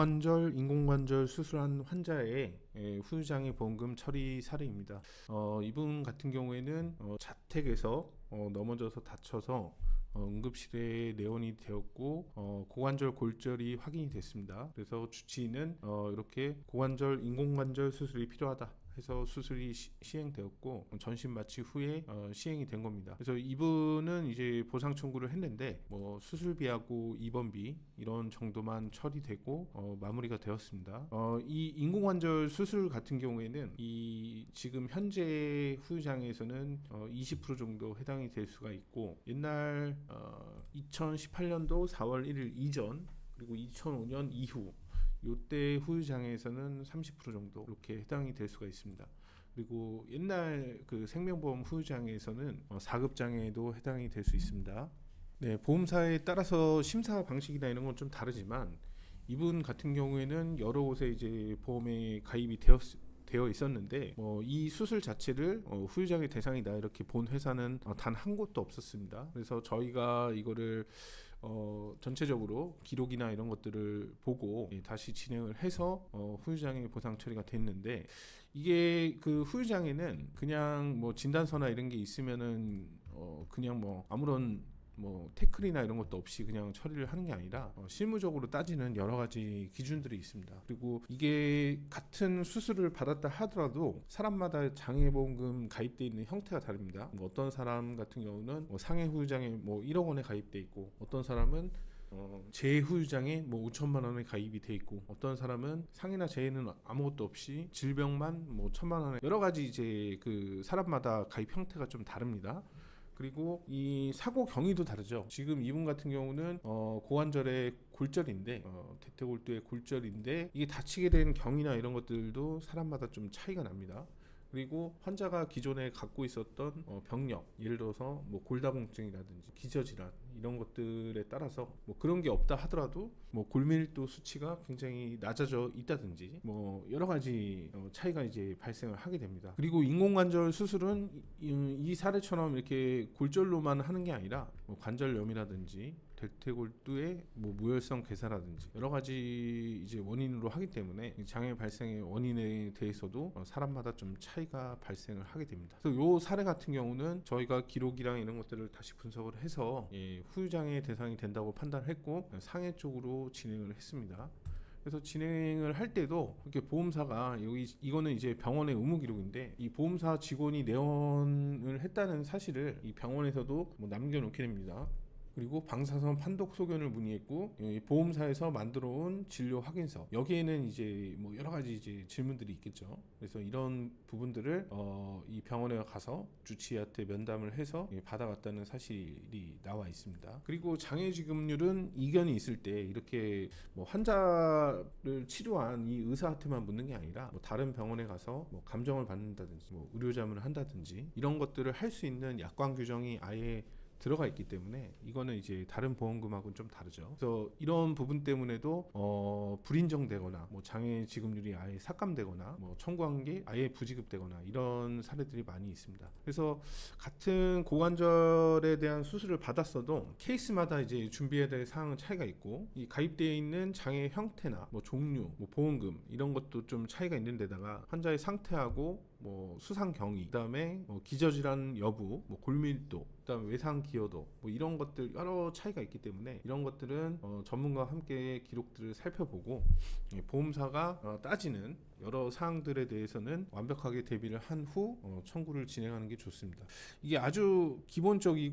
고관절 인공관절 수술한 환자의 후유장애 보험금 처리 사례입니다. 이분 같은 경우에는 자택에서 넘어져서 다쳐서 응급실에 내원이 되었고 고관절 골절이 확인이 됐습니다. 그래서 주치의는 이렇게 고관절 인공관절 수술이 필요하다 해서 수술이 시행되었고 전신 마취 후에 시행이 된 겁니다. 그래서 이분은 이제 보상 청구를 했는데 수술비하고 입원비 이런 정도만 처리되고 마무리가 되었습니다. 이 인공관절 수술 같은 경우에는 이 지금 현재 후유장애에서는 20% 정도 해당이 될 수가 있고, 옛날 2018년도 4월 1일 이전 그리고 2005년 이후 요때 후유장애에서는 30% 정도 이렇게 해당이 될 수가 있습니다. 그리고 옛날 그 생명보험 후유장애에서는 4급 장애에도 해당이 될 수 있습니다. 네, 보험사에 따라서 심사 방식이나 이런 건 좀 다르지만 이분 같은 경우에는 여러 곳에 이제 보험에 가입이 되어 있었는데 이 수술 자체를 후유장애 대상이다 이렇게 본 회사는 단 한 곳도 없었습니다. 그래서 저희가 이거를 전체적으로 기록이나 이런 것들을 보고 다시 진행을 해서 후유장애 보상 처리가 됐는데, 이게 그 후유장애는 그냥 진단서나 이런 게 있으면은 그냥 아무런 태클이나 이런 것도 없이 그냥 처리를 하는 게 아니라 실무적으로 따지는 여러 가지 기준들이 있습니다. 그리고 이게 같은 수술을 받았다 하더라도 사람마다 장애보험금 가입돼 있는 형태가 다릅니다. 어떤 사람 같은 경우는 상해 후유장애 1억 원에 가입돼 있고, 어떤 사람은 재후유장애 5천만 원에 가입이 돼 있고, 어떤 사람은 상해나 재해는 아무것도 없이 질병만 1천만 원에, 여러 가지 이제 그 사람마다 가입 형태가 좀 다릅니다. 그리고 이 사고 경위도 다르죠. 지금 이분 같은 경우는 고관절의 골절인데 대퇴골두의 골절인데, 이게 다치게 된 경위나 이런 것들도 사람마다 좀 차이가 납니다. 그리고 환자가 기존에 갖고 있었던 병력, 예를 들어서 골다공증이라든지 기저질환 이런 것들에 따라서 그런 게 없다 하더라도 골밀도 수치가 굉장히 낮아져 있다든지 여러 가지 차이가 이제 발생을 하게 됩니다. 그리고 인공관절 수술은 이 사례처럼 이렇게 골절로만 하는 게 아니라 관절염이라든지 대퇴골두의 무혈성 괴사라든지 여러 가지 이제 원인으로 하기 때문에 장애 발생의 원인에 대해서도 사람마다 좀 차이가 발생을 하게 됩니다. 그래서 요 사례 같은 경우는 저희가 기록이랑 이런 것들을 다시 분석을 해서 후유장애 대상이 된다고 판단했고 상해 쪽으로 진행을 했습니다. 그래서 진행을 할 때도 이렇게 보험사가 이거는 이제 병원의 의무 기록인데, 이 보험사 직원이 내원을 했다는 사실을 이 병원에서도 남겨놓게 됩니다. 그리고 방사선 판독 소견을 문의했고, 보험사에서 만들어온 진료 확인서, 여기에는 이제 여러 가지 이제 질문들이 있겠죠. 그래서 이런 부분들을 이 병원에 가서 주치의한테 면담을 해서 받아갔다는 사실이 나와 있습니다. 그리고 장애지급률은 이견이 있을 때 이렇게 환자를 치료한 이 의사한테만 묻는 게 아니라 다른 병원에 가서 감정을 받는다든지 의료자문을 한다든지 이런 것들을 할 수 있는 약관 규정이 아예 들어가 있기 때문에 이거는 이제 다른 보험금하고는 좀 다르죠. 그래서 이런 부분 때문에도 불인정되거나 장애 지급률이 아예 삭감되거나 청구한 게 아예 부지급되거나 이런 사례들이 많이 있습니다. 그래서 같은 고관절에 대한 수술을 받았어도 케이스마다 이제 준비해야 될 사항은 차이가 있고, 이 가입되어 있는 장애 형태나 종류, 보험금 이런 것도 좀 차이가 있는 데다가 환자의 상태하고 수상 경위, 그다음에 기저질환 여부, 골밀도, 그다음에 외상 기여도 이런 것들 여러 차이가 있기 때문에 이런 것들은 전문가와 함께 기록들을 살펴보고 보험사가 따지는 여러 사항들에 대해서는 완벽하게 대비를 한 후 청구를 진행하는 게 좋습니다. 이게 아주 기본적인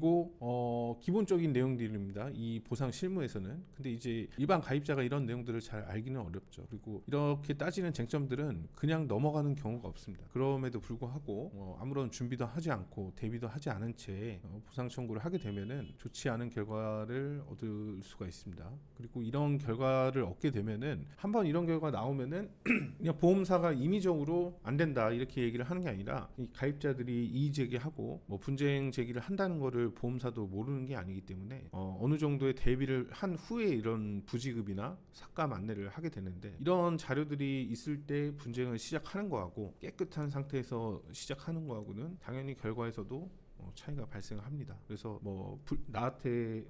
내용들입니다, 이 보상 실무에서는. 근데 이제 일반 가입자가 이런 내용들을 잘 알기는 어렵죠. 그리고 이렇게 따지는 쟁점들은 그냥 넘어가는 경우가 없습니다. 그럼에도 불구하고 아무런 준비도 하지 않고 대비도 하지 않은 채 보상 청구를 하게 되면은 좋지 않은 결과를 얻을 수가 있습니다. 그리고 이런 결과를 얻게 되면은 한번 이런 결과 나오면은 그냥 보험사가 임의적으로 안 된다 이렇게 얘기를 하는 게 아니라, 이 가입자들이 이의 제기하고 분쟁 제기를 한다는 거를 보험사도 모르는 게 아니기 때문에 어느 정도의 대비를 한 후에 이런 부지급이나 삭감 안내를 하게 되는데, 이런 자료들이 있을 때 분쟁을 시작하는 거하고 깨끗한 상태에서 시작하는 거하고는 당연히 결과에서도 차이가 발생합니다. 그래서 뭐 나한테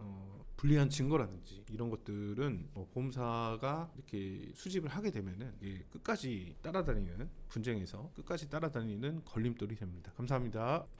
불리한 증거라든지 이런 것들은 보험사가 이렇게 수집을 하게 되면은 이게 끝까지 따라다니는 분쟁에서 끝까지 따라다니는 걸림돌이 됩니다. 감사합니다.